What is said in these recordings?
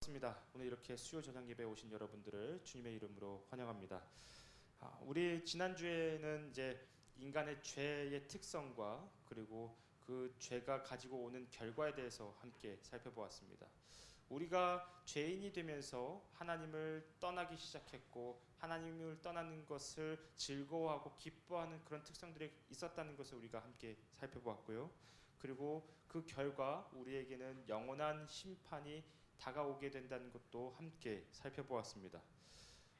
반갑습니다. 오늘 이렇게 수요 저녁 예배에 오신 여러분들을 주님의 이름으로 환영합니다. 우리 지난주에는 이제 인간의 죄의 특성과 그리고 그 죄가 가지고 오는 결과에 대해서 함께 살펴보았습니다. 우리가 죄인이 되면서 하나님을 떠나기 시작했고 하나님을 떠나는 것을 즐거워하고 기뻐하는 그런 특성들이 있었다는 것을 우리가 함께 살펴보았고요. 그리고 그 결과 우리에게는 영원한 심판이 다가오게 된다는 것도 함께 살펴보았습니다.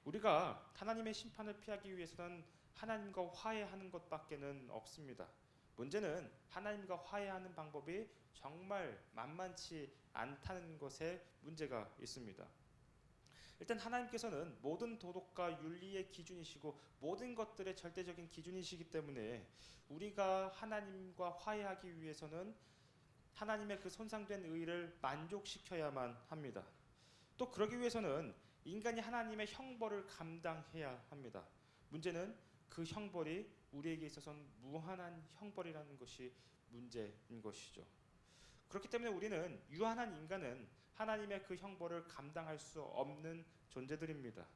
우리가 하나님의 심판을 피하기 위해서는 하나님과 화해하는 것밖에는 없습니다. 문제는 하나님과 화해하는 방법이 정말 만만치 않다는 것에 문제가 있습니다. 일단 하나님께서는 모든 도덕과 윤리의 기준이시고 모든 것들의 절대적인 기준이시기 때문에 우리가 하나님과 화해하기 위해서는 하나님의 그 손상된 의를 만족시켜야만 합니다. 또 그러기 위해서는 인간이 하나님의 형벌을 감당해야 합니다. 문제는 그 형벌이 우리에게 있어서는 무한한 형벌이라는 것이 문제인 것이죠. 그렇기 때문에 우리는 유한한 인간은 하나님의 그 형벌을 감당할 수 없는 존재들입니다.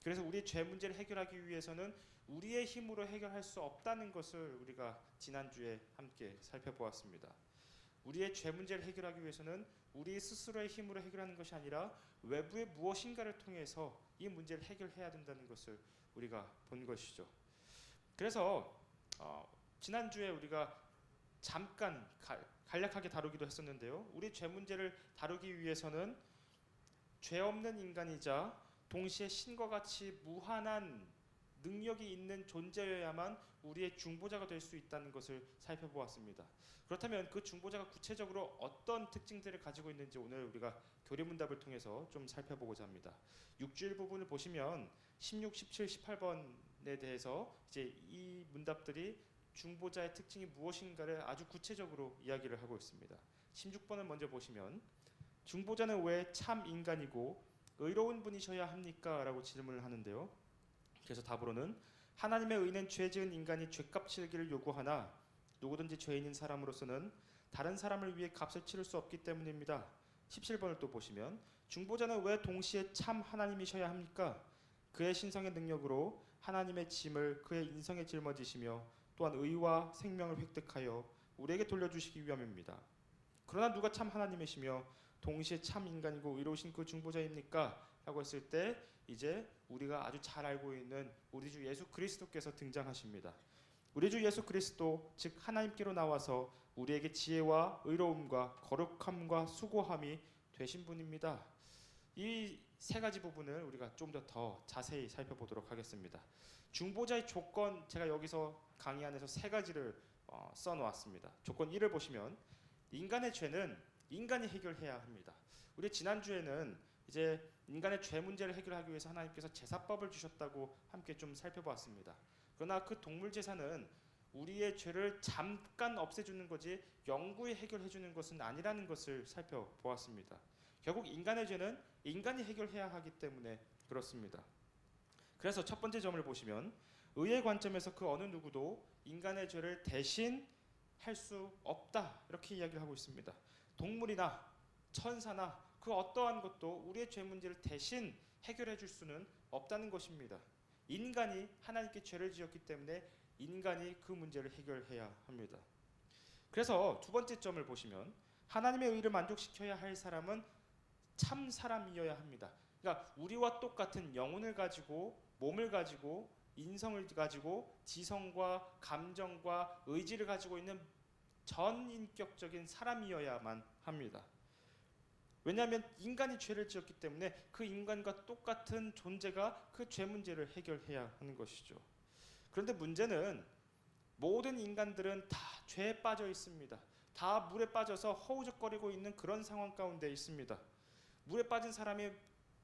그래서 우리의 죄 문제를 해결하기 위해서는 우리의 힘으로 해결할 수 없다는 것을 우리가 지난주에 함께 살펴보았습니다. 우리의 죄 문제를 해결하기 위해서는 우리 스스로의 힘으로 해결하는 것이 아니라 외부의 무엇인가를 통해서 이 문제를 해결해야 된다는 것을 우리가 본 것이죠. 그래서 지난주에 우리가 잠깐 간략하게 다루기도 했었는데요. 우리 죄 문제를 다루기 위해서는 죄 없는 인간이자 동시에 신과 같이 무한한 능력이 있는 존재여야만 우리의 중보자가 될 수 있다는 것을 살펴보았습니다. 그렇다면 그 중보자가 구체적으로 어떤 특징들을 가지고 있는지 오늘 우리가 교리문답을 통해서 좀 살펴보고자 합니다. 6주일 부분을 보시면 16, 17, 18번에 대해서 이제 이 문답들이 중보자의 특징이 무엇인가를 아주 구체적으로 이야기를 하고 있습니다. 16번을 먼저 보시면 중보자는 왜 참 인간이고 의로운 분이셔야 합니까? 라고 질문을 하는데요. 그래서 답으로는 하나님의 의는 죄 지은 인간이 죄값 치르기를 요구하나 누구든지 죄인인 사람으로서는 다른 사람을 위해 값을 치를 수 없기 때문입니다. 17번을 또 보시면 중보자는 왜 동시에 참 하나님이셔야 합니까? 그의 신성의 능력으로 하나님의 짐을 그의 인성에 짊어지시며 또한 의와 생명을 획득하여 우리에게 돌려주시기 위함입니다. 그러나 누가 참 하나님이시며 동시에 참 인간이고 의로우신 그 중보자입니까? 라고 했을 때 이제 우리가 아주 잘 알고 있는 우리 주 예수 그리스도께서 등장하십니다. 우리 주 예수 그리스도 즉 하나님께로 나와서 우리에게 지혜와 의로움과 거룩함과 수고함이 되신 분입니다. 이 세 가지 부분을 우리가 좀 더 자세히 살펴보도록 하겠습니다. 중보자의 조건, 제가 여기서 강의 안에서 세 가지를 써놓았습니다. 조건 1을 보시면 인간의 죄는 인간이 해결해야 합니다. 우리 지난주에는 이제 인간의 죄 문제를 해결하기 위해서 하나님께서 제사법을 주셨다고 함께 좀 살펴보았습니다. 그러나 그 동물 제사는 우리의 죄를 잠깐 없애주는 거지 영구히 해결해주는 것은 아니라는 것을 살펴보았습니다. 결국 인간의 죄는 인간이 해결해야 하기 때문에 그렇습니다. 그래서 첫 번째 점을 보시면 의의 관점에서 그 어느 누구도 인간의 죄를 대신 할 수 없다 이렇게 이야기를 하고 있습니다. 동물이나 천사나 그 어떠한 것도 우리의 죄 문제를 대신 해결해 줄 수는 없다는 것입니다. 인간이 하나님께 죄를 지었기 때문에 인간이 그 문제를 해결해야 합니다. 그래서 두 번째 점을 보시면 하나님의 의를 만족시켜야 할 사람은 참 사람이어야 합니다. 그러니까 우리와 똑같은 영혼을 가지고 몸을 가지고 인성을 가지고 지성과 감정과 의지를 가지고 있는 전인격적인 사람이어야만 합니다. 왜냐하면 인간이 죄를 지었기 때문에 그 인간과 똑같은 존재가 그 죄 문제를 해결해야 하는 것이죠. 그런데 문제는 모든 인간들은 다 죄에 빠져 있습니다. 다 물에 빠져서 허우적거리고 있는 그런 상황 가운데 있습니다. 물에 빠진 사람이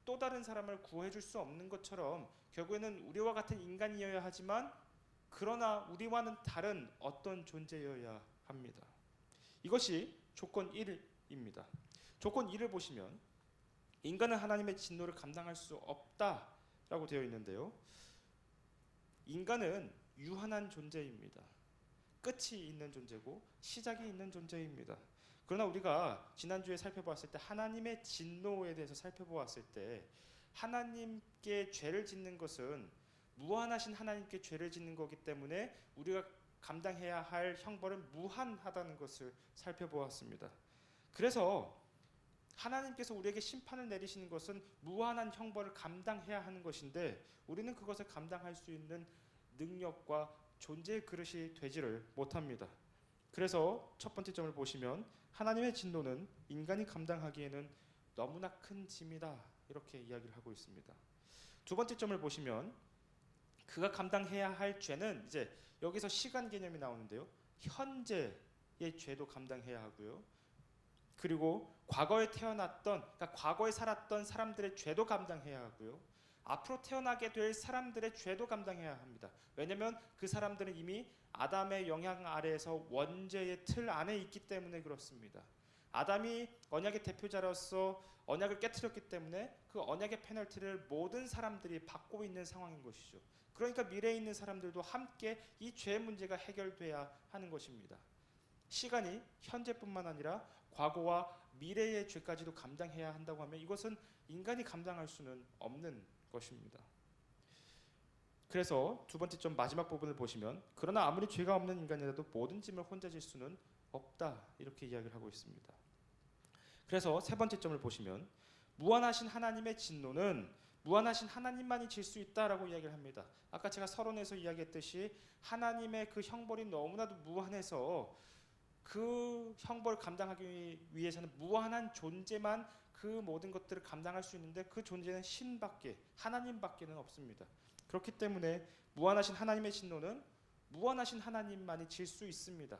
또 다른 사람을 구해줄 수 없는 것처럼 결국에는 우리와 같은 인간이어야 하지만 그러나 우리와는 다른 어떤 존재여야 합니다. 이것이 조건 1입니다. 조건 2를 보시면 인간은 하나님의 진노를 감당할 수 없다라고 되어 있는데요. 인간은 유한한 존재입니다. 끝이 있는 존재고 시작이 있는 존재입니다. 그러나 우리가 지난주에 살펴보았을 때 하나님의 진노에 대해서 살펴보았을 때 하나님께 죄를 짓는 것은 무한하신 하나님께 죄를 짓는 거기 때문에 우리가 감당해야 할 형벌은 무한하다는 것을 살펴보았습니다. 그래서 하나님께서 우리에게 심판을 내리시는 것은 무한한 형벌을 감당해야 하는 것인데 우리는 그것을 감당할 수 있는 능력과 존재의 그릇이 되지를 못합니다. 그래서 첫 번째 점을 보시면 하나님의 진노는 인간이 감당하기에는 너무나 큰 짐이다, 이렇게 이야기를 하고 있습니다. 두 번째 점을 보시면 그가 감당해야 할 죄는 이제 여기서 시간 개념이 나오는데요. 현재의 죄도 감당해야 하고요. 그리고 과거에 태어났던, 그러니까 과거에 살았던 사람들의 죄도 감당해야 하고요. 앞으로 태어나게 될 사람들의 죄도 감당해야 합니다. 왜냐하면 그 사람들은 이미 아담의 영향 아래에서 원죄의 틀 안에 있기 때문에 그렇습니다. 아담이 언약의 대표자로서 언약을 깨트렸기 때문에 그 언약의 페널티를 모든 사람들이 받고 있는 상황인 것이죠. 그러니까 미래에 있는 사람들도 함께 이 죄 문제가 해결돼야 하는 것입니다. 시간이 현재뿐만 아니라 과거와 미래의 죄까지도 감당해야 한다고 하면 이것은 인간이 감당할 수는 없는 것입니다. 그래서 두 번째 점 마지막 부분을 보시면 그러나 아무리 죄가 없는 인간이라도 모든 짐을 혼자 질 수는 없다, 이렇게 이야기를 하고 있습니다. 그래서 세 번째 점을 보시면 무한하신 하나님의 진노는 무한하신 하나님만이 질 수 있다라고 이야기를 합니다. 아까 제가 서론에서 이야기했듯이 하나님의 그 형벌이 너무나도 무한해서 그 형벌을 감당하기 위해서는 무한한 존재만 그 모든 것들을 감당할 수 있는데 그 존재는 신밖에, 하나님밖에는 없습니다. 그렇기 때문에 무한하신 하나님의 진노는 무한하신 하나님만이 질 수 있습니다.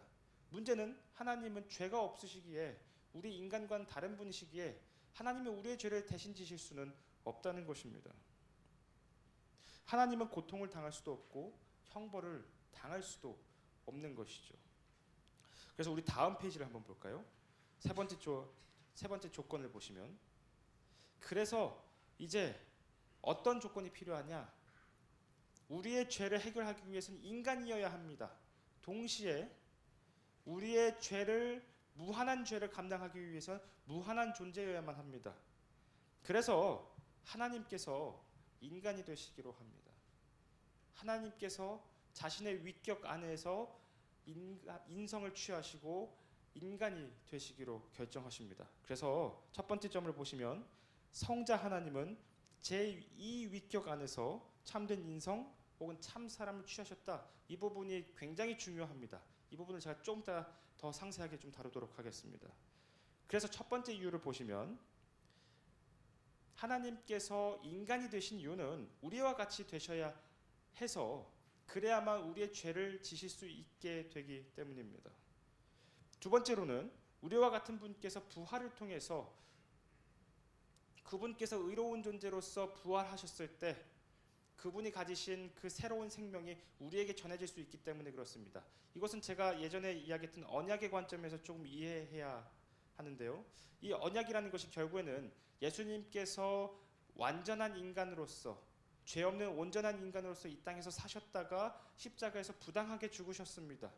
문제는 하나님은 죄가 없으시기에 우리 인간과는 다른 분이시기에 하나님이 우리의 죄를 대신 지실 수는 없다는 것입니다. 하나님은 고통을 당할 수도 없고 형벌을 당할 수도 없는 것이죠. 그래서 우리 다음 페이지를 한번 볼까요? 세 번째 조건을 보시면 그래서 이제 어떤 조건이 필요하냐? 우리의 죄를 해결하기 위해서는 인간이어야 합니다. 동시에 우리의 죄를 무한한 죄를 감당하기 위해서 무한한 존재여야만 합니다. 그래서 하나님께서 인간이 되시기로 합니다. 하나님께서 자신의 위격 안에서 인성을 취하시고 인간이 되시기로 결정하십니다. 그래서 첫 번째 점을 보시면 성자 하나님은 제2 위격 안에서 참된 인성 혹은 참 사람을 취하셨다. 이 부분이 굉장히 중요합니다. 이 부분을 제가 좀 더 상세하게 좀 다루도록 하겠습니다. 그래서 첫 번째 이유를 보시면 하나님께서 인간이 되신 이유는 우리와 같이 되셔야 해서 그래야만 우리의 죄를 지실 수 있게 되기 때문입니다. 두 번째로는 우리와 같은 분께서 부활을 통해서 그분께서 의로운 존재로서 부활하셨을 때 그분이 가지신 그 새로운 생명이 우리에게 전해질 수 있기 때문에 그렇습니다. 이것은 제가 예전에 이야기했던 언약의 관점에서 조금 이해해야 하는데요. 이 언약이라는 것이 결국에는 예수님께서 완전한 인간으로서 죄 없는 온전한 인간으로서 이 땅에서 사셨다가 십자가에서 부당하게 죽으셨습니다.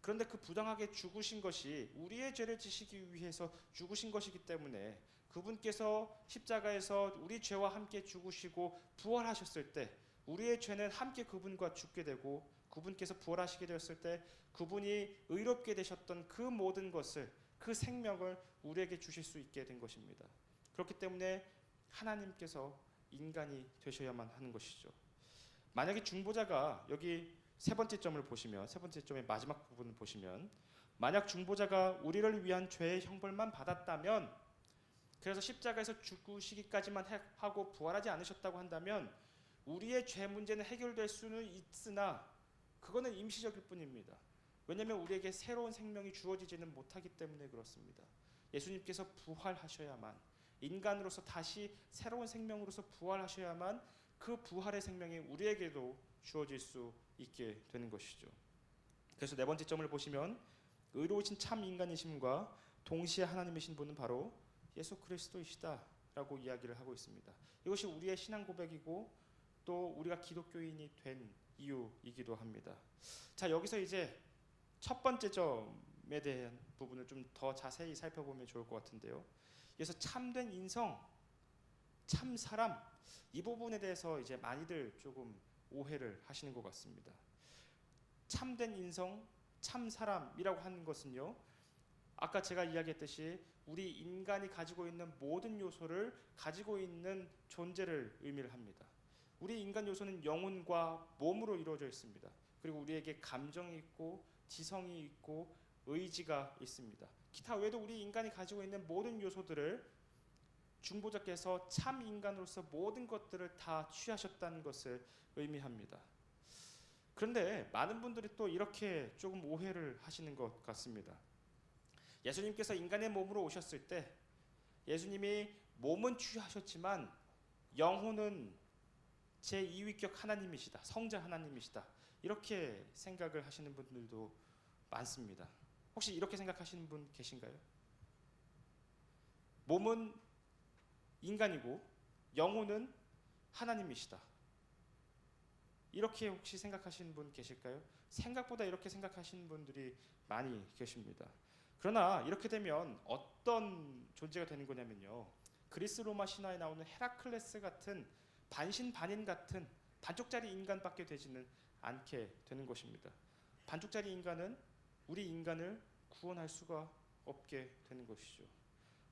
그런데 그 부당하게 죽으신 것이 우리의 죄를 지시기 위해서 죽으신 것이기 때문에 그분께서 십자가에서 우리 죄와 함께 죽으시고 부활하셨을 때 우리의 죄는 함께 그분과 죽게 되고 그분께서 부활하시게 되었을 때 그분이 의롭게 되셨던 그 모든 것을, 그 생명을 우리에게 주실 수 있게 된 것입니다. 그렇기 때문에 하나님께서 인간이 되셔야만 하는 것이죠. 만약에 중보자가 여기 세 번째 점을 보시면, 세 번째 점의 마지막 부분을 보시면 만약 중보자가 우리를 위한 죄의 형벌만 받았다면, 그래서 십자가에서 죽으시기까지만 하고 부활하지 않으셨다고 한다면 우리의 죄 문제는 해결될 수는 있으나 그거는 임시적일 뿐입니다. 왜냐하면 우리에게 새로운 생명이 주어지지는 못하기 때문에 그렇습니다. 예수님께서 부활하셔야만, 인간으로서 다시 새로운 생명으로서 부활하셔야만 그 부활의 생명이 우리에게도 주어질 수 있게 되는 것이죠. 그래서 네 번째 점을 보시면 의로우신 참 인간이심과 동시에 하나님이신 분은 바로 예수 그리스도이시다라고 이야기를 하고 있습니다. 이것이 우리의 신앙 고백이고 또 우리가 기독교인이 된 이유이기도 합니다. 자, 여기서 이제 첫 번째 점 참됨에 대한 부분을 좀 더 자세히 살펴보면 좋을 것 같은데요. 그래서 참된 인성, 참 사람, 이 부분에 대해서 이제 많이들 조금 오해를 하시는 것 같습니다. 참된 인성, 참 사람이라고 하는 것은요, 아까 제가 이야기했듯이 우리 인간이 가지고 있는 모든 요소를 가지고 있는 존재를 의미를 합니다. 우리 인간 요소는 영혼과 몸으로 이루어져 있습니다. 그리고 우리에게 감정이 있고 지성이 있고 의지가 있습니다. 기타 외에도 우리 인간이 가지고 있는 모든 요소들을 중보자께서 참 인간으로서 모든 것들을 다 취하셨다는 것을 의미합니다. 그런데 많은 분들이 또 이렇게 조금 오해를 하시는 것 같습니다. 예수님께서 인간의 몸으로 오셨을 때 예수님이 몸은 취하셨지만 영혼은 제2위격 하나님이시다, 성자 하나님이시다, 이렇게 생각을 하시는 분들도 많습니다. 혹시 이렇게 생각하시는 분 계신가요? 몸은 인간이고 영혼은 하나님이시다, 이렇게 혹시 생각하시는 분 계실까요? 생각보다 이렇게 생각하시는 분들이 많이 계십니다. 그러나 이렇게 되면 어떤 존재가 되는 거냐면요, 그리스 로마 신화에 나오는 헤라클레스 같은 반신반인 같은 반쪽짜리 인간밖에 되지는 않게 되는 것입니다. 반쪽짜리 인간은 우리 인간을 구원할 수가 없게 되는 것이죠.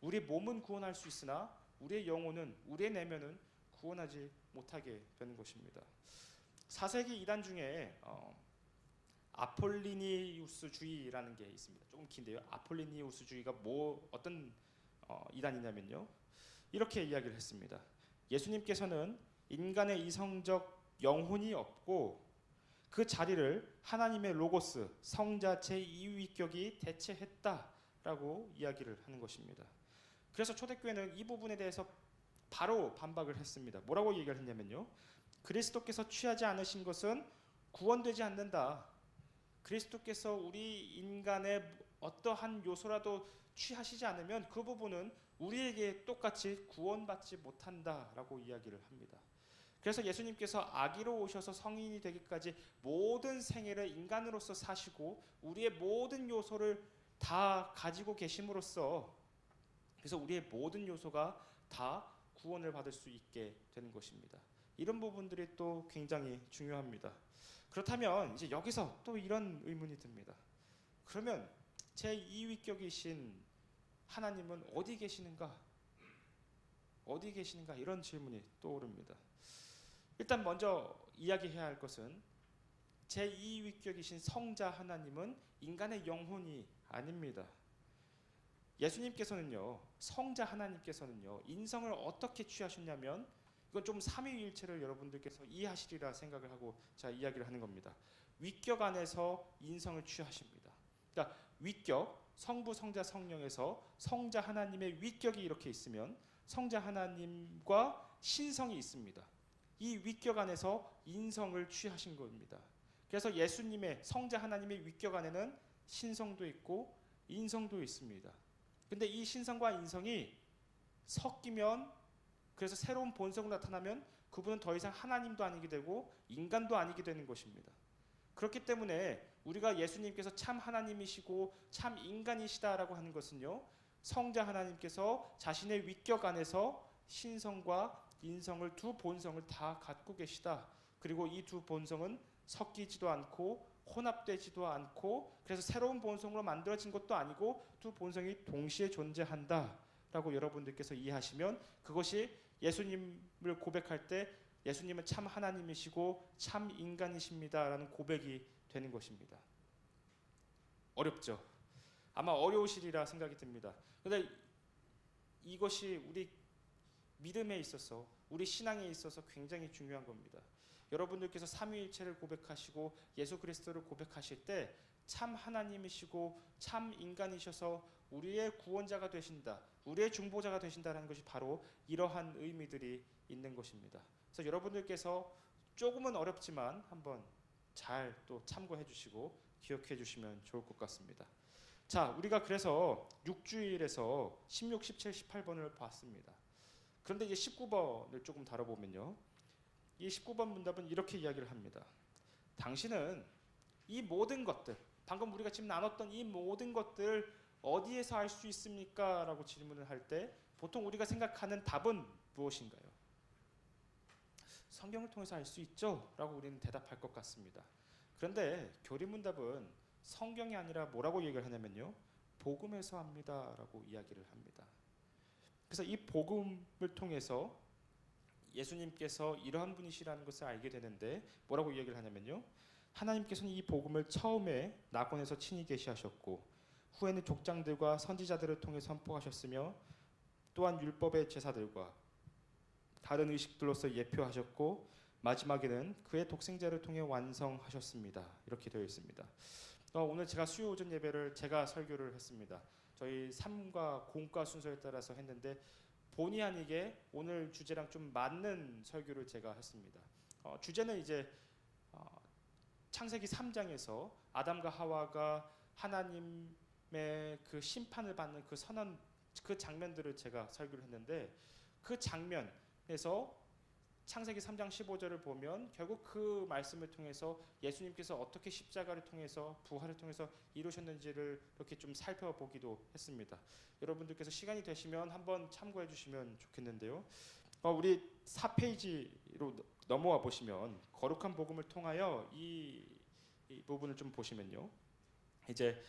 우리 몸은 구원할 수 있으나 우리의 영혼은, 우리의 내면은 구원하지 못하게 되는 것입니다. 4세기 이단 중에 아폴리니우스주의라는 게 있습니다. 조금 긴데요. 아폴리니우스주의가 어떤 이단이냐면요, 이렇게 이야기를 했습니다. 예수님께서는 인간의 이성적 영혼이 없고 그 자리를 하나님의 로고스, 성자 제2위격이 대체했다라고 이야기를 하는 것입니다. 그래서 초대교회는 이 부분에 대해서 바로 반박을 했습니다. 뭐라고 얘기를 했냐면요, 그리스도께서 취하지 않으신 것은 구원되지 않는다. 그리스도께서 우리 인간의 어떠한 요소라도 취하시지 않으면 그 부분은 우리에게 똑같이 구원받지 못한다라고 이야기를 합니다. 그래서 예수님께서 아기로 오셔서 성인이 되기까지 모든 생애를 인간으로서 사시고 우리의 모든 요소를 다 가지고 계심으로써, 그래서 우리의 모든 요소가 다 구원을 받을 수 있게 되는 것입니다. 이런 부분들이 또 굉장히 중요합니다. 그렇다면 이제 여기서 또 이런 의문이 듭니다. 그러면 제2위격이신 하나님은 어디 계시는가? 어디 계시는가? 이런 질문이 떠오릅니다. 일단 먼저 이야기해야 할 것은 제2위격이신 성자 하나님은 인간의 영혼이 아닙니다. 예수님께서는요, 성자 하나님께서는요, 인성을 어떻게 취하셨냐면, 이건 좀 삼위일체를 여러분들께서 이해하시리라 생각을 하고 자 이야기를 하는 겁니다. 위격 안에서 인성을 취하십니다. 그러니까 위격, 성부, 성자, 성령에서 성자 하나님의 위격이 이렇게 있으면 성자 하나님과 신성이 있습니다. 이 위격 안에서 인성을 취하신 겁니다. 그래서 예수님의, 성자 하나님의 위격 안에는 신성도 있고 인성도 있습니다. 근데 이 신성과 인성이 섞이면, 그래서 새로운 본성으로 나타나면 그분은 더 이상 하나님도 아니게 되고 인간도 아니게 되는 것입니다. 그렇기 때문에 우리가 예수님께서 참 하나님이시고 참 인간이시다라고 하는 것은요, 성자 하나님께서 자신의 위격 안에서 신성과 인성을, 두 본성을 다 갖고 계시다. 그리고 이 두 본성은 섞이지도 않고 혼합되지도 않고, 그래서 새로운 본성으로 만들어진 것도 아니고 두 본성이 동시에 존재한다 라고 여러분들께서 이해하시면, 그것이 예수님을 고백할 때 예수님은 참 하나님이시고 참 인간이십니다 라는 고백이 되는 것입니다. 어렵죠? 아마 어려우시리라 생각이 듭니다. 그런데 이것이 우리 믿음에 있어서, 우리 신앙에 있어서 굉장히 중요한 겁니다. 여러분들께서 삼위일체를 고백하시고 예수 그리스도를 고백하실 때 참 하나님이시고 참 인간이셔서 우리의 구원자가 되신다, 우리의 중보자가 되신다는 것이 바로 이러한 의미들이 있는 것입니다. 그래서 여러분들께서 조금은 어렵지만 한번 잘 또 참고해 주시고 기억해 주시면 좋을 것 같습니다. 자, 우리가 그래서 6주일에서 16, 17, 18번을 봤습니다. 그런데 이제 19번을 조금 다뤄보면요, 이 19번 문답은 이렇게 이야기를 합니다. 당신은 이 모든 것들, 방금 우리가 지금 나눴던 이 모든 것들 어디에서 알 수 있습니까? 라고 질문을 할 때 보통 우리가 생각하는 답은 무엇인가요? 성경을 통해서 알 수 있죠? 라고 우리는 대답할 것 같습니다. 그런데 교리문답은 성경이 아니라 뭐라고 얘기를 하냐면요, 복음에서 합니다 라고 이야기를 합니다. 그래서 이 복음을 통해서 예수님께서 이러한 분이시라는 것을 알게 되는데 뭐라고 이야기를 하냐면요, 하나님께서는 이 복음을 처음에 낙원에서 친히 계시하셨고 후에는 족장들과 선지자들을 통해 선포하셨으며 또한 율법의 제사들과 다른 의식들로서 예표하셨고 마지막에는 그의 독생자를 통해 완성하셨습니다. 이렇게 되어 있습니다. 오늘 제가 수요 오전 예배를 제가 설교를 했습니다. 저희 3과 공과 순서에 따라서 했는데 본의 아니게 오늘 주제랑 좀 맞는 설교를 제가 했습니다. 주제는 이제 창세기 3장에서 아담과 하와가 하나님의 그 심판을 받는 그 선언, 그 장면들을 제가 설교를 했는데 그 장면에서 창세기 3장 15절을 보면 결국 그 말씀을 통해서 예수님께서 어떻게 십자가를 통해서 부활을 통해서 이루셨는지를 이렇게 좀 살펴보기도 했습니다. 여러분들께서 시간이 되시면 한번 참고해 주시면 좋겠는데요. 우리 4페이지로 넘어와 보시면 거룩한 복음을 통하여 이 부분을 좀 보시면요, 이제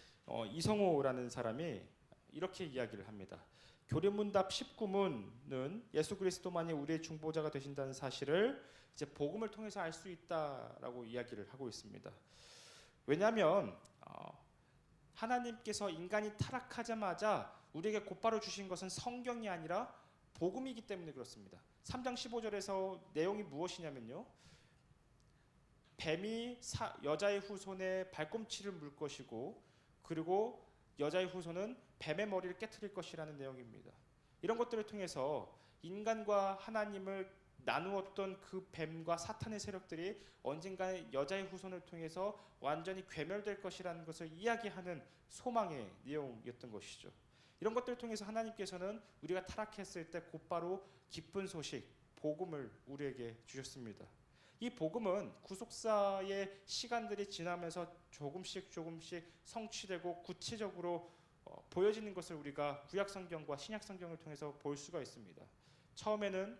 이성호라는 사람이 이렇게 이야기를 합니다. 교리문답 19문은 예수 그리스도만이 우리의 중보자가 되신다는 사실을 이제 복음을 통해서 알 수 있다라고 이야기를 하고 있습니다. 왜냐하면 하나님께서 인간이 타락하자마자 우리에게 곧바로 주신 것은 성경이 아니라 복음이기 때문에 그렇습니다. 3장 15절에서 내용이 무엇이냐면요, 뱀이 여자의 후손의 발꿈치를 물 것이고 그리고 여자의 후손은 뱀의 머리를 깨트릴 것이라는 내용입니다. 이런 것들을 통해서 인간과 하나님을 나누었던 그 뱀과 사탄의 세력들이 언젠가 여자의 후손을 통해서 완전히 괴멸될 것이라는 것을 이야기하는 소망의 내용이었던 것이죠. 이런 것들을 통해서 하나님께서는 우리가 타락했을 때 곧바로 기쁜 소식, 복음을 우리에게 주셨습니다. 이 복음은 구속사의 시간들이 지나면서 조금씩 성취되고 구체적으로 보여지는 것을 우리가 구약성경과 신약성경을 통해서 볼 수가 있습니다. 처음에는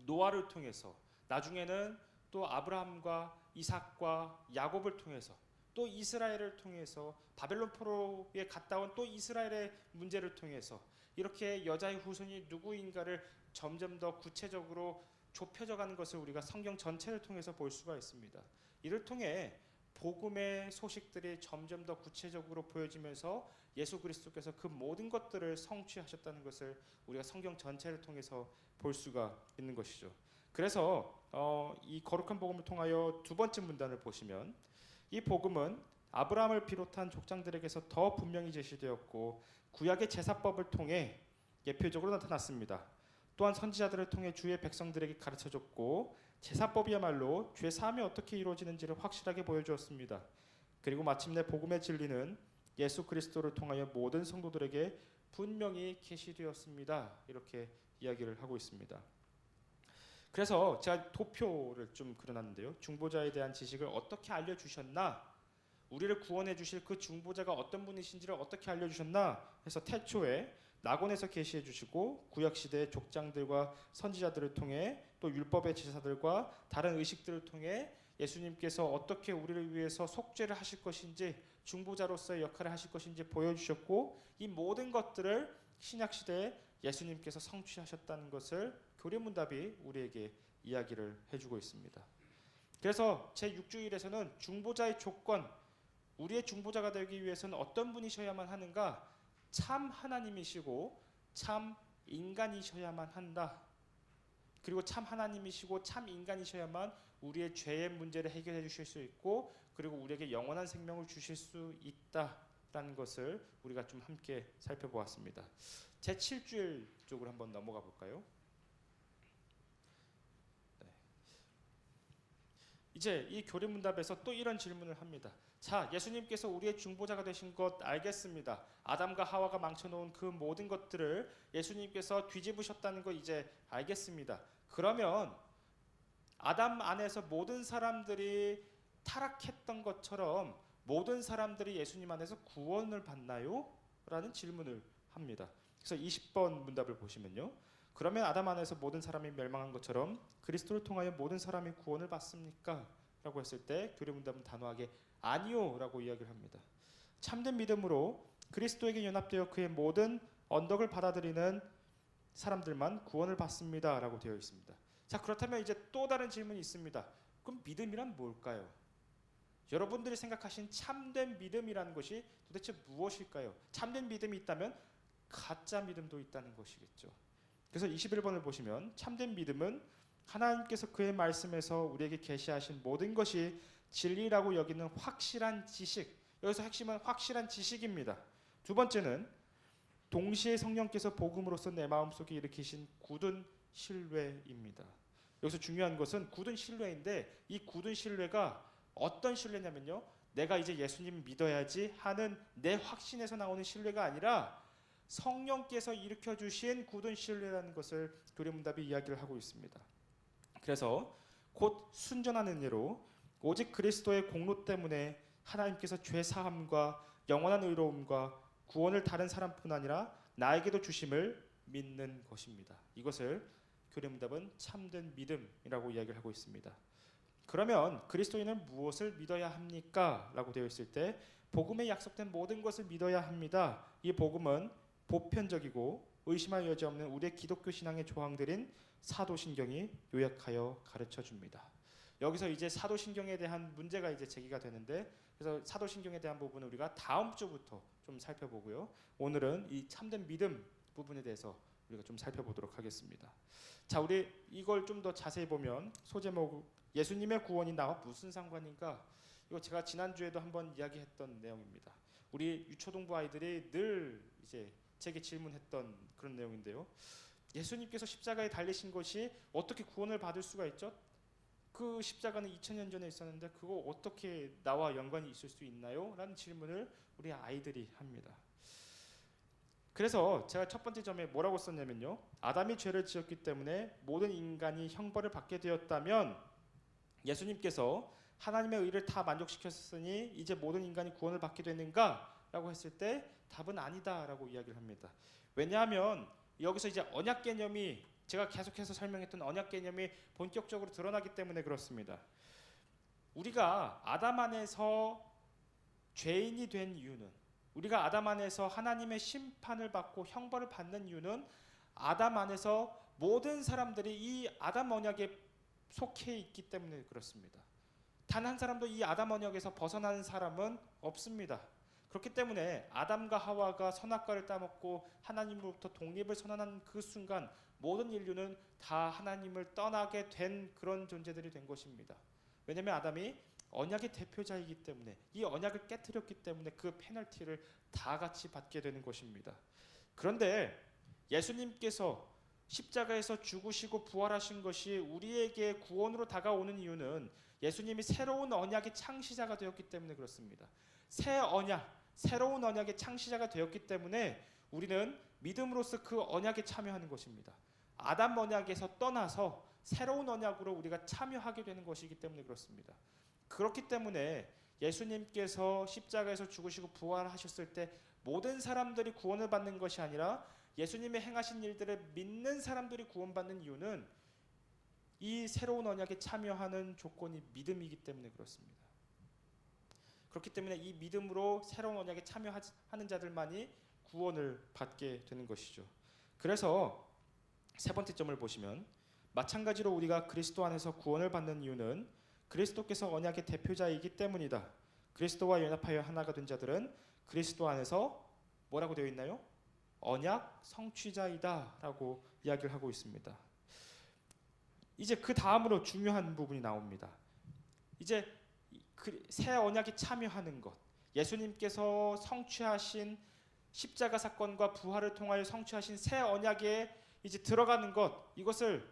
노아를 통해서, 나중에는 또 아브라함과 이삭과 야곱을 통해서, 또 이스라엘을 통해서, 바벨론 포로에 갔다 온 또 이스라엘의 문제를 통해서 이렇게 여자의 후손이 누구인가를 점점 더 구체적으로 좁혀져 가는 것을 우리가 성경 전체를 통해서 볼 수가 있습니다. 이를 통해 복음의 소식들이 점점 더 구체적으로 보여지면서 예수 그리스도께서 그 모든 것들을 성취하셨다는 것을 우리가 성경 전체를 통해서 볼 수가 있는 것이죠. 그래서 이 거룩한 복음을 통하여 두 번째 문단을 보시면 이 복음은 아브라함을 비롯한 족장들에게서 더 분명히 제시되었고 구약의 제사법을 통해 예표적으로 나타났습니다. 또한 선지자들을 통해 주의 백성들에게 가르쳐줬고 제사법이야말로 죄 사함이 어떻게 이루어지는지를 확실하게 보여주었습니다. 그리고 마침내 복음의 진리는 예수 그리스도를 통하여 모든 성도들에게 분명히 계시되었습니다. 이렇게 이야기를 하고 있습니다. 그래서 제가 도표를 좀 그려놨는데요. 중보자에 대한 지식을 어떻게 알려주셨나? 우리를 구원해 주실 그 중보자가 어떤 분이신지를 어떻게 알려주셨나? 해서 태초에 낙원에서 계시해 주시고 구약시대의 족장들과 선지자들을 통해 또 율법의 제사들과 다른 의식들을 통해 예수님께서 어떻게 우리를 위해서 속죄를 하실 것인지, 중보자로서의 역할을 하실 것인지 보여주셨고 이 모든 것들을 신약시대에 예수님께서 성취하셨다는 것을 교리문답이 우리에게 이야기를 해주고 있습니다. 그래서 제6주일에서는 중보자의 조건, 우리의 중보자가 되기 위해서는 어떤 분이셔야만 하는가? 참 하나님이시고 참 인간이셔야만 한다. 그리고 참 하나님이시고 참 인간이셔야만 우리의 죄의 문제를 해결해 주실 수 있고 그리고 우리에게 영원한 생명을 주실 수 있다라는 것을 우리가 좀 함께 살펴보았습니다. 제7주일 쪽으로 한번 넘어가 볼까요? 네. 이제 이 교리문답에서 또 이런 질문을 합니다. 자, 예수님께서 우리의 중보자가 되신 것 알겠습니다. 아담과 하와가 망쳐놓은 그 모든 것들을 예수님께서 뒤집으셨다는 거 이제 알겠습니다. 그러면 아담 안에서 모든 사람들이 타락했던 것처럼 모든 사람들이 예수님 안에서 구원을 받나요? 라는 질문을 합니다. 그래서 20번 문답을 보시면요. 그러면 아담 안에서 모든 사람이 멸망한 것처럼 그리스도를 통하여 모든 사람이 구원을 받습니까? 라고 했을 때 교리 문답은 단호하게 아니요 라고 이야기를 합니다. 참된 믿음으로 그리스도에게 연합되어 그의 모든 언덕을 받아들이는 사람들만 구원을 받습니다 라고 되어 있습니다. 자, 그렇다면 이제 또 다른 질문이 있습니다. 그럼 믿음이란 뭘까요? 여러분들이 생각하신 참된 믿음이라는 것이 도대체 무엇일까요? 참된 믿음이 있다면 가짜 믿음도 있다는 것이겠죠. 그래서 21번을 보시면 참된 믿음은 하나님께서 그의 말씀에서 우리에게 계시하신 모든 것이 진리라고 여기는 확실한 지식. 여기서 핵심은 확실한 지식입니다. 두 번째는 동시에 성령께서 복음으로써 내 마음속에 일으키신 굳은 신뢰입니다. 여기서 중요한 것은 굳은 신뢰인데 이 굳은 신뢰가 어떤 신뢰냐면요. 내가 이제 예수님 믿어야지 하는 내 확신에서 나오는 신뢰가 아니라 성령께서 일으켜주신 굳은 신뢰라는 것을 교리문답이 이야기를 하고 있습니다. 그래서 곧 순전한 은혜로 오직 그리스도의 공로 때문에 하나님께서 죄 사함과 영원한 의로움과 구원을 다른 사람뿐 아니라 나에게도 주심을 믿는 것입니다. 이것을 교리문답은 참된 믿음이라고 이야기를 하고 있습니다. 그러면 그리스도인은 무엇을 믿어야 합니까? 라고 되어 있을 때 복음에 약속된 모든 것을 믿어야 합니다. 이 복음은 보편적이고 의심할 여지 없는 우리의 기독교 신앙의 조항들인 사도신경이 요약하여 가르쳐줍니다. 여기서 이제 사도신경에 대한 문제가 이제 제기가 되는데 그래서 사도신경에 대한 부분은 우리가 다음 주부터 좀 살펴보고요. 오늘은 이 참된 믿음 부분에 대해서 우리가 좀 살펴보도록 하겠습니다. 자, 우리 이걸 좀 더 자세히 보면 소제목 예수님의 구원이 나와 무슨 상관인가? 이거 제가 지난주에도 한번 이야기했던 내용입니다. 우리 유초동부 아이들이 늘 이제 제게 질문했던 그런 내용인데요. 예수님께서 십자가에 달리신 것이 어떻게 구원을 받을 수가 있죠? 그 십자가는 2000년 전에 있었는데 그거 어떻게 나와 연관이 있을 수 있나요? 라는 질문을 우리 아이들이 합니다. 그래서 제가 첫 번째 점에 뭐라고 썼냐면요. 아담이 죄를 지었기 때문에 모든 인간이 형벌을 받게 되었다면 예수님께서 하나님의 의를 다 만족시켰으니 이제 모든 인간이 구원을 받게 되는가? 라고 했을 때 답은 아니다 라고 이야기를 합니다. 왜냐하면 여기서 이제 언약 개념이 제가 계속해서 설명했던 언약 개념이 본격적으로 드러나기 때문에 그렇습니다. 우리가 아담 안에서 죄인이 된 이유는 우리가 아담 안에서 하나님의 심판을 받고 형벌을 받는 이유는 아담 안에서 모든 사람들이 이 아담 언약에 속해 있기 때문에 그렇습니다. 단 한 사람도 이 아담 언약에서 벗어나는 사람은 없습니다. 그렇기 때문에 아담과 하와가 선악과를 따먹고 하나님으로부터 독립을 선언한 그 순간 모든 인류는 다 하나님을 떠나게 된 그런 존재들이 된 것입니다. 왜냐하면 아담이 언약의 대표자이기 때문에 이 언약을 깨뜨렸기 때문에 그 페널티를 다 같이 받게 되는 것입니다. 그런데 예수님께서 십자가에서 죽으시고 부활하신 것이 우리에게 구원으로 다가오는 이유는 예수님이 새로운 언약의 창시자가 되었기 때문에 그렇습니다. 새 언약, 새로운 언약의 창시자가 되었기 때문에 우리는 믿음으로써 그 언약에 참여하는 것입니다. 아담 언약에서 떠나서 새로운 언약으로 우리가 참여하게 되는 것이기 때문에 그렇습니다. 그렇기 때문에 예수님께서 십자가에서 죽으시고 부활하셨을 때 모든 사람들이 구원을 받는 것이 아니라 예수님의 행하신 일들을 믿는 사람들이 구원받는 이유는 이 새로운 언약에 참여하는 조건이 믿음이기 때문에 그렇습니다. 그렇기 때문에 이 믿음으로 새로운 언약에 참여하는 자들만이 구원을 받게 되는 것이죠. 그래서 세 번째 점을 보시면 마찬가지로 우리가 그리스도 안에서 구원을 받는 이유는 그리스도께서 언약의 대표자이기 때문이다. 그리스도와 연합하여 하나가 된 자들은 그리스도 안에서 뭐라고 되어 있나요? 언약 성취자이다 라고 이야기를 하고 있습니다. 이제 그 다음으로 중요한 부분이 나옵니다. 이제 새 언약에 참여하는 것, 예수님께서 성취하신 십자가 사건과 부활을 통하여 성취하신 새 언약에 이제 들어가는 것, 이것을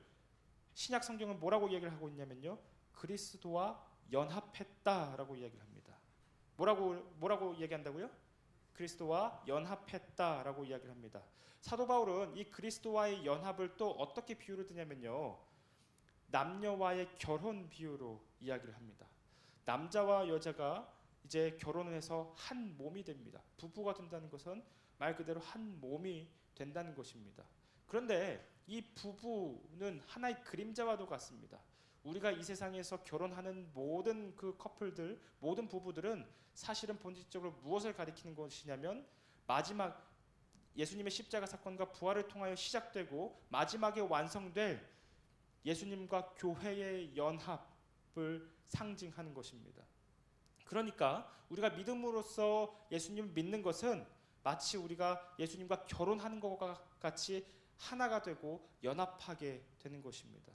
신약 성경은 뭐라고 이야기를 하고 있냐면요, 그리스도와 연합했다라고 이야기를 합니다. 뭐라고 이야기한다고요? 그리스도와 연합했다라고 이야기를 합니다. 사도 바울은 이 그리스도와의 연합을 또 어떻게 비유를 드냐면요, 남녀와의 결혼 비유로 이야기를 합니다. 남자와 여자가 이제 결혼을 해서 한 몸이 됩니다. 부부가 된다는 것은 말 그대로 한 몸이 된다는 것입니다. 그런데 이 부부는 하나의 그림자와도 같습니다. 우리가 이 세상에서 결혼하는 모든 그 커플들, 모든 부부들은 사실은 본질적으로 무엇을 가리키는 것이냐면 마지막 예수님의 십자가 사건과 부활을 통하여 시작되고 마지막에 완성될 예수님과 교회의 연합을 상징하는 것입니다. 그러니까 우리가 믿음으로써 예수님을 믿는 것은 마치 우리가 예수님과 결혼하는 것과 같이 하나가 되고 연합하게 되는 것입니다.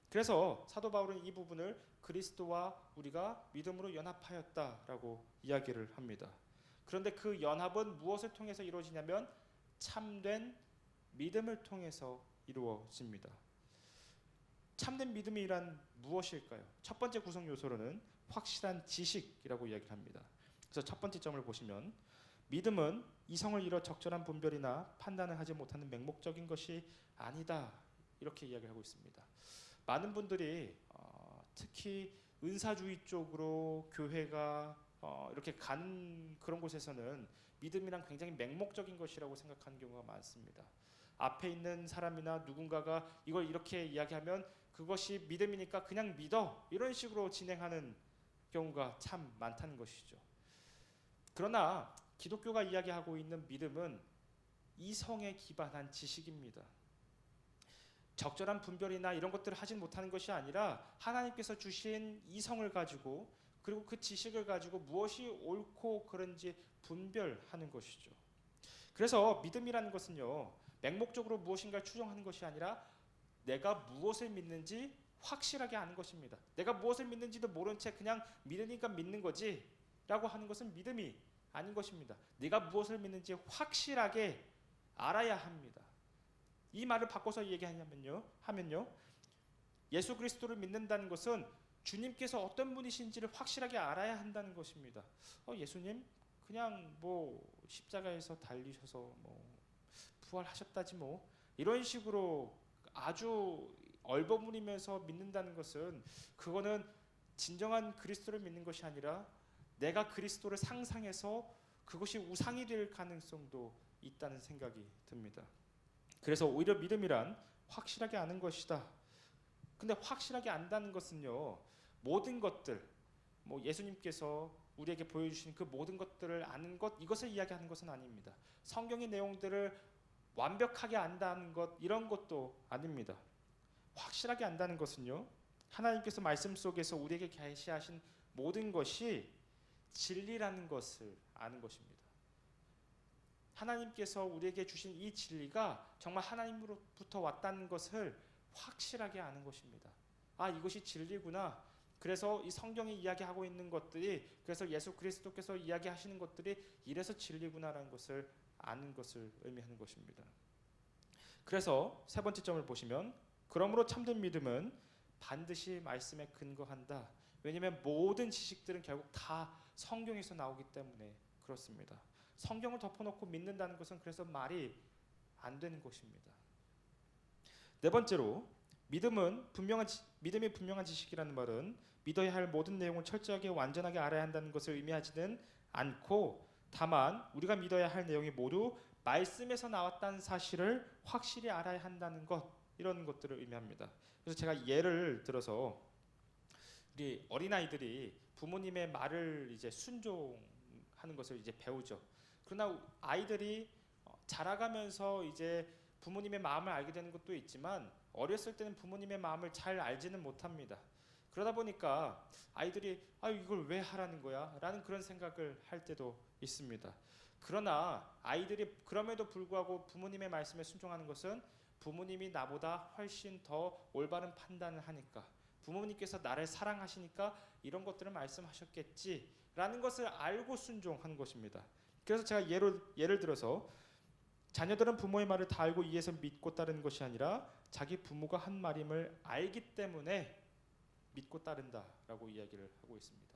그래서 사도 바울은 이 부분을 그리스도와 우리가 믿음으로 연합하였다라고 이야기를 합니다. 그런데 그 연합은 무엇을 통해서 이루어지냐면 참된 믿음을 통해서 이루어집니다. 참된 믿음이란 무엇일까요? 첫 번째 구성 요소로는 확실한 지식이라고 이야기를 합니다. 그래서 첫 번째 점을 보시면 믿음은 이성을 잃어 적절한 분별이나 판단을 하지 못하는 맹목적인 것이 아니다, 이렇게 이야기를 하고 있습니다. 많은 분들이 특히 은사주의 쪽으로 교회가 이렇게 가는 그런 곳에서는 믿음이란 굉장히 맹목적인 것이라고 생각하는 경우가 많습니다. 앞에 있는 사람이나 누군가가 이걸 이렇게 이야기하면 그것이 믿음이니까 그냥 믿어, 이런 식으로 진행하는 경우가 참 많다는 것이죠. 그러나 기독교가 이야기하고 있는 믿음은 이성에 기반한 지식입니다. 적절한 분별이나 이런 것들을 하지 못하는 것이 아니라 하나님께서 주신 이성을 가지고 그리고 그 지식을 가지고 무엇이 옳고 그른지 분별하는 것이죠. 그래서 믿음이라는 것은요, 맹목적으로 무엇인가를 추정하는 것이 아니라 내가 무엇을 믿는지 확실하게 아는 것입니다. 내가 무엇을 믿는지도 모른 채 그냥 믿으니까 믿는 거지 라고 하는 것은 믿음이 아닌 것입니다. 내가 무엇을 믿는지 확실하게 알아야 합니다. 이 말을 바꿔서 얘기하면요, 예수 그리스도를 믿는다는 것은 주님께서 어떤 분이신지를 확실하게 알아야 한다는 것입니다. 예수님 그냥 십자가에서 달리셔서 부활하셨다지 이런 식으로 아주 얼버무리면서 믿는다는 것은 그거는 진정한 그리스도를 믿는 것이 아니라 내가 그리스도를 상상해서 그것이 우상이 될 가능성도 있다는 생각이 듭니다. 그래서 오히려 믿음이란 확실하게 아는 것이다. 근데 확실하게 안다는 것은요, 모든 것들, 예수님께서 우리에게 보여주신 그 모든 것들을 아는 것, 이것을 이야기하는 것은 아닙니다. 성경의 내용들을 완벽하게 안다는 것, 이런 것도 아닙니다. 확실하게 안다는 것은요, 하나님께서 말씀 속에서 우리에게 계시하신 모든 것이 진리라는 것을 아는 것입니다. 하나님께서 우리에게 주신 이 진리가 정말 하나님으로부터 왔다는 것을 확실하게 아는 것입니다. 이것이 진리구나. 그래서 이 성경이 이야기하고 있는 것들이, 그래서 예수 그리스도께서 이야기하시는 것들이 이래서 진리구나라는 것을 아는 것을 의미하는 것입니다. 그래서 세 번째 점을 보시면, 그러므로 참된 믿음은 반드시 말씀에 근거한다. 왜냐하면 모든 지식들은 결국 다 성경에서 나오기 때문에 그렇습니다. 성경을 덮어놓고 믿는다는 것은 그래서 말이 안 되는 것입니다. 네 번째로, 믿음이 분명한 지식이라는 말은 믿어야 할 모든 내용을 철저하게 완전하게 알아야 한다는 것을 의미하지는 않고, 다만 우리가 믿어야 할 내용이 모두 말씀에서 나왔다는 사실을 확실히 알아야 한다는 것, 이런 것들을 의미합니다. 그래서 제가 예를 들어서 우리 어린아이들이 부모님의 말을 이제 순종하는 것을 이제 배우죠. 그러나 아이들이 자라가면서 이제 부모님의 마음을 알게 되는 것도 있지만 어렸을 때는 부모님의 마음을 잘 알지는 못합니다. 그러다 보니까 아이들이 이걸 왜 하라는 거야? 라는 그런 생각을 할 때도 있습니다. 그러나 아이들이 그럼에도 불구하고 부모님의 말씀에 순종하는 것은 부모님이 나보다 훨씬 더 올바른 판단을 하니까, 부모님께서 나를 사랑하시니까 이런 것들을 말씀하셨겠지라는 것을 알고 순종하는 것입니다. 그래서 제가 예를 들어서 자녀들은 부모의 말을 다 알고 이해해서 믿고 따르는 것이 아니라 자기 부모가 한 말임을 알기 때문에 믿고 따른다라고 이야기를 하고 있습니다.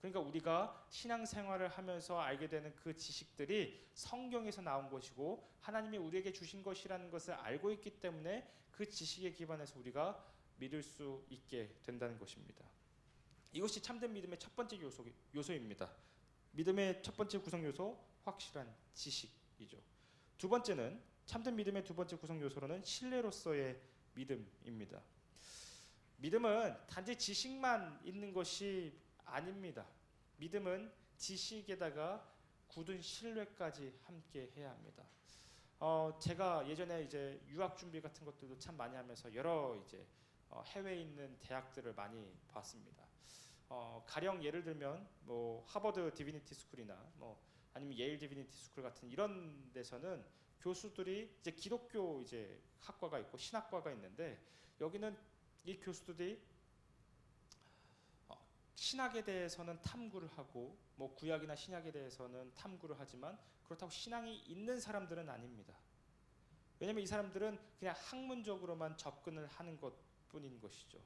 그러니까 우리가 신앙생활을 하면서 알게 되는 그 지식들이 성경에서 나온 것이고 하나님이 우리에게 주신 것이라는 것을 알고 있기 때문에 그 지식에 기반해서 우리가 믿을 수 있게 된다는 것입니다. 이것이 참된 믿음의 첫 번째 요소입니다. 믿음의 첫 번째 구성 요소, 확실한 지식이죠. 두 번째는, 참된 믿음의 두 번째 구성 요소로는 신뢰로서의 믿음입니다. 믿음은 단지 지식만 있는 것이 아닙니다. 믿음은 지식에다가 굳은 신뢰까지 함께 해야 합니다. 제가 예전에 이제 유학 준비 같은 것들도 참 많이 하면서 여러 이제 해외에 있는 대학들을 많이 봤습니다. 가령 예를 들면 뭐 하버드 디비니티 스쿨이나 뭐 아니면 예일 디비니티 스쿨 같은 이런 데서는 교수들이 이제 기독교 이제 학과가 있고 신학과가 있는데, 여기는 이 교수들이 신학에 대해서는 탐구를 하고 뭐 구약이나 신약에 대해서는 탐구를 하지만 그렇다고 신앙이 있는 사람들은 아닙니다. 왜냐하면 이 사람들은 그냥 학문적으로만 접근을 하는 것뿐인 것이죠.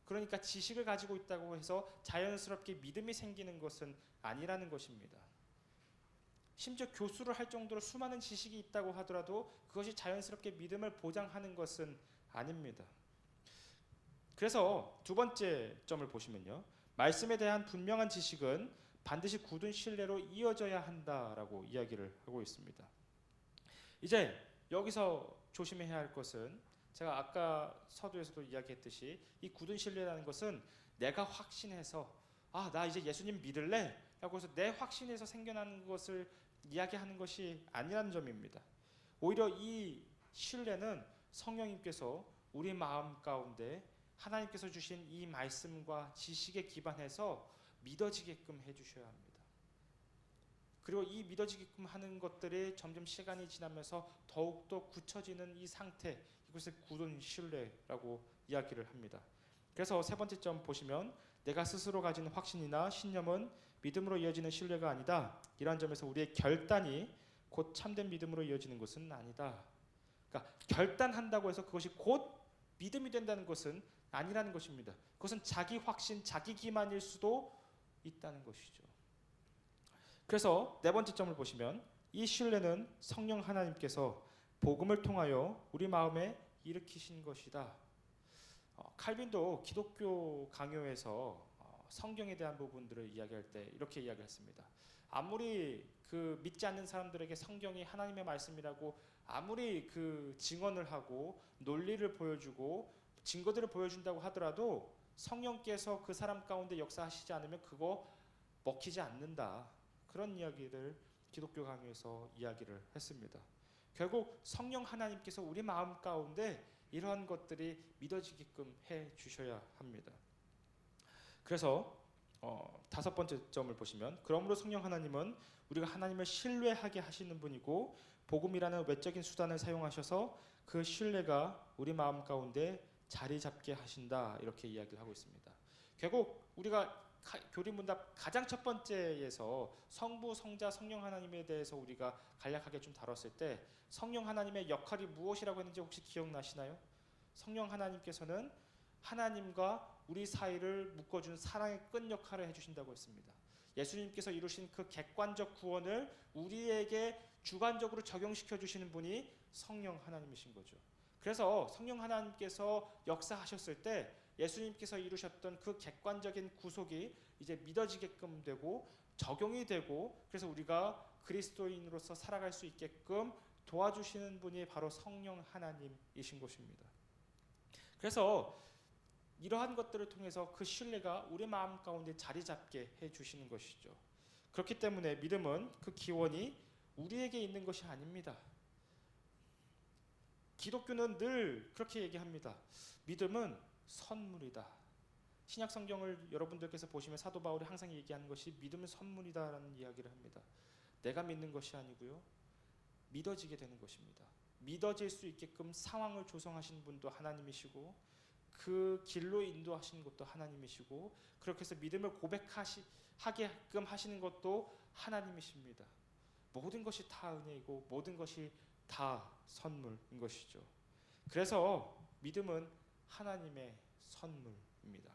그러니까 지식을 가지고 있다고 해서 자연스럽게 믿음이 생기는 것은 아니라는 것입니다. 심지어 교수를 할 정도로 수많은 지식이 있다고 하더라도 그것이 자연스럽게 믿음을 보장하는 것은 아닙니다. 그래서 두 번째 점을 보시면요, 말씀에 대한 분명한 지식은 반드시 굳은 신뢰로 이어져야 한다라고 이야기를 하고 있습니다. 이제 여기서 조심해야 할 것은, 제가 아까 서두에서도 이야기했듯이 이 굳은 신뢰라는 것은 내가 확신해서 나 이제 예수님 믿을래 라고 해서 내 확신에서 생겨나는 것을 이야기하는 것이 아니라는 점입니다. 오히려 이 신뢰는 성령님께서 우리 마음 가운데 하나님께서 주신 이 말씀과 지식에 기반해서 믿어지게끔 해주셔야 합니다. 그리고 이 믿어지게끔 하는 것들이 점점 시간이 지나면서 더욱더 굳혀지는 이 상태, 이것을 굳은 신뢰라고 이야기를 합니다. 그래서 세 번째 점 보시면, 내가 스스로 가진 확신이나 신념은 믿음으로 이어지는 신뢰가 아니다. 이러한 점에서 우리의 결단이 곧 참된 믿음으로 이어지는 것은 아니다. 그러니까 결단한다고 해서 그것이 곧 믿음이 된다는 것은 아니라는 것입니다. 그것은 자기 확신, 자기 기만일 수도 있다는 것이죠. 그래서 네 번째 점을 보시면, 이 신뢰는 성령 하나님께서 복음을 통하여 우리 마음에 일으키신 것이다. 칼빈도 기독교 강요에서 성경에 대한 부분들을 이야기할 때 이렇게 이야기했습니다. 아무리 그 믿지 않는 사람들에게 성경이 하나님의 말씀이라고 아무리 그 증언을 하고 논리를 보여주고 증거들을 보여준다고 하더라도 성령께서 그 사람 가운데 역사하시지 않으면 그거 먹히지 않는다. 그런 이야기를 기독교 강요에서 이야기를 했습니다. 결국 성령 하나님께서 우리 마음 가운데 이러한 것들이 믿어지게끔 해 주셔야 합니다. 그래서 다섯 번째 점을 보시면, 그러므로 성령 하나님은 우리가 하나님을 신뢰하게 하시는 분이고 복음이라는 외적인 수단을 사용하셔서 그 신뢰가 우리 마음 가운데 자리 잡게 하신다, 이렇게 이야기를 하고 있습니다. 결국 우리가 교리문답 가장 첫 번째에서 성부, 성자, 성령 하나님에 대해서 우리가 간략하게 좀 다뤘을 때 성령 하나님의 역할이 무엇이라고 했는지 혹시 기억나시나요? 성령 하나님께서는 하나님과 우리 사이를 묶어준 사랑의 끈 역할을 해주신다고 했습니다. 예수님께서 이루신 그 객관적 구원을 우리에게 주관적으로 적용시켜 주시는 분이 성령 하나님이신 거죠. 그래서 성령 하나님께서 역사하셨을 때 예수님께서 이루셨던 그 객관적인 구속이 이제 믿어지게끔 되고 적용이 되고, 그래서 우리가 그리스도인으로서 살아갈 수 있게끔 도와주시는 분이 바로 성령 하나님이신 것입니다. 그래서 이러한 것들을 통해서 그 신뢰가 우리 마음 가운데 자리 잡게 해주시는 것이죠. 그렇기 때문에 믿음은 그 기원이 우리에게 있는 것이 아닙니다. 기독교는 늘 그렇게 얘기합니다. 믿음은 선물이다. 신약 성경을 여러분들께서 보시면 사도 바울이 항상 얘기하는 것이 믿음은 선물이다라는 이야기를 합니다. 내가 믿는 것이 아니고요, 믿어지게 되는 것입니다. 믿어질 수 있게끔 상황을 조성하신 분도 하나님이시고 그 길로 인도하시는 것도 하나님이시고, 그렇게 해서 믿음을 고백하게끔 하시는 것도 하나님이십니다. 모든 것이 다 은혜이고 모든 것이 다 선물인 것이죠. 그래서 믿음은 하나님의 선물입니다.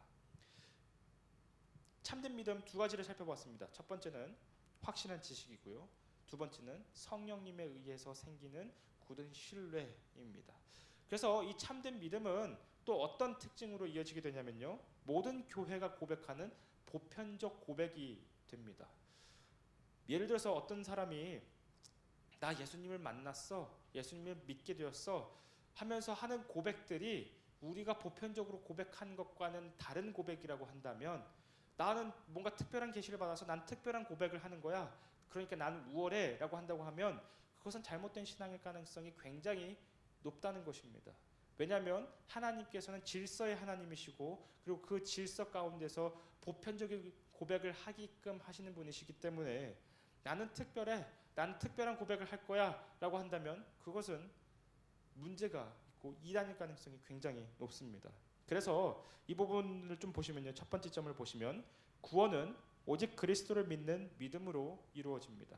참된 믿음 두 가지를 살펴봤습니다. 첫 번째는 확신한 지식이고요, 두 번째는 성령님에 의해서 생기는 굳은 신뢰입니다. 그래서 이 참된 믿음은 또 어떤 특징으로 이어지게 되냐면요. 모든 교회가 고백하는 보편적 고백이 됩니다. 예를 들어서 어떤 사람이 나 예수님을 만났어, 예수님을 믿게 되었어 하면서 하는 고백들이 우리가 보편적으로 고백한 것과는 다른 고백이라고 한다면, 나는 뭔가 특별한 계시를 받아서 난 특별한 고백을 하는 거야, 그러니까 나는 우월해 라고 한다고 하면 그것은 잘못된 신앙일 가능성이 굉장히 높다는 것입니다. 왜냐하면 하나님께서는 질서의 하나님이시고, 그리고 그 질서 가운데서 보편적인 고백을 하게끔 하시는 분이시기 때문에 나는 특별해, 나는 특별한 고백을 할 거야 라고 한다면 그것은 문제가 있고 이단일 가능성이 굉장히 높습니다. 그래서 이 부분을 좀 보시면요, 첫 번째 점을 보시면 구원은 오직 그리스도를 믿는 믿음으로 이루어집니다.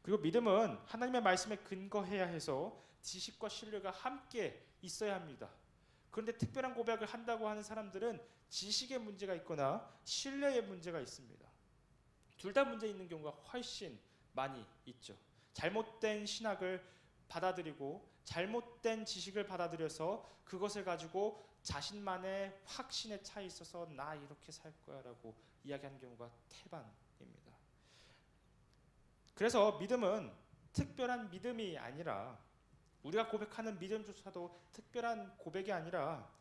그리고 믿음은 하나님의 말씀에 근거해야 해서 지식과 신뢰가 함께 있어야 합니다. 그런데 특별한 고백을 한다고 하는 사람들은 지식의 문제가 있거나 신뢰의 문제가 있습니다. 둘 다 문제 있는 경우가 훨씬 많이 있죠. 잘못된 신학을 받아들이고 잘못된 지식을 받아들여서 그것을 가지고 자신만의 확신에 차 있어서 나 이렇게 살 거야 라고 이야기하는 경우가 태반입니다. 그래서 믿음은 특별한 믿음이 아니라, 우리가 고백하는 믿음조차도 특별한 고백이 아니라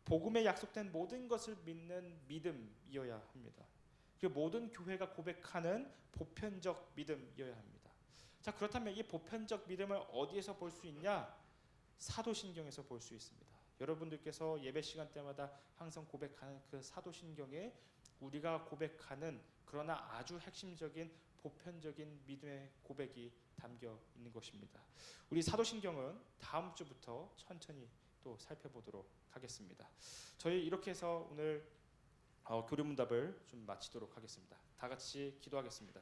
복음에 약속된 모든 것을 믿는 믿음이어야 합니다. 그리고 모든 교회가 고백하는 보편적 믿음이어야 합니다. 자, 그렇다면 이 보편적 믿음을 어디에서 볼 수 있냐? 사도신경에서 볼 수 있습니다. 여러분들께서 예배 시간 때마다 항상 고백하는 그 사도신경에 우리가 고백하는 그러나 아주 핵심적인 보편적인 믿음의 고백이 담겨 있는 것입니다. 우리 사도신경은 다음 주부터 천천히 또 살펴보도록 하겠습니다. 저희 이렇게 해서 오늘 교류문답을 좀 마치도록 하겠습니다. 다 같이 기도하겠습니다.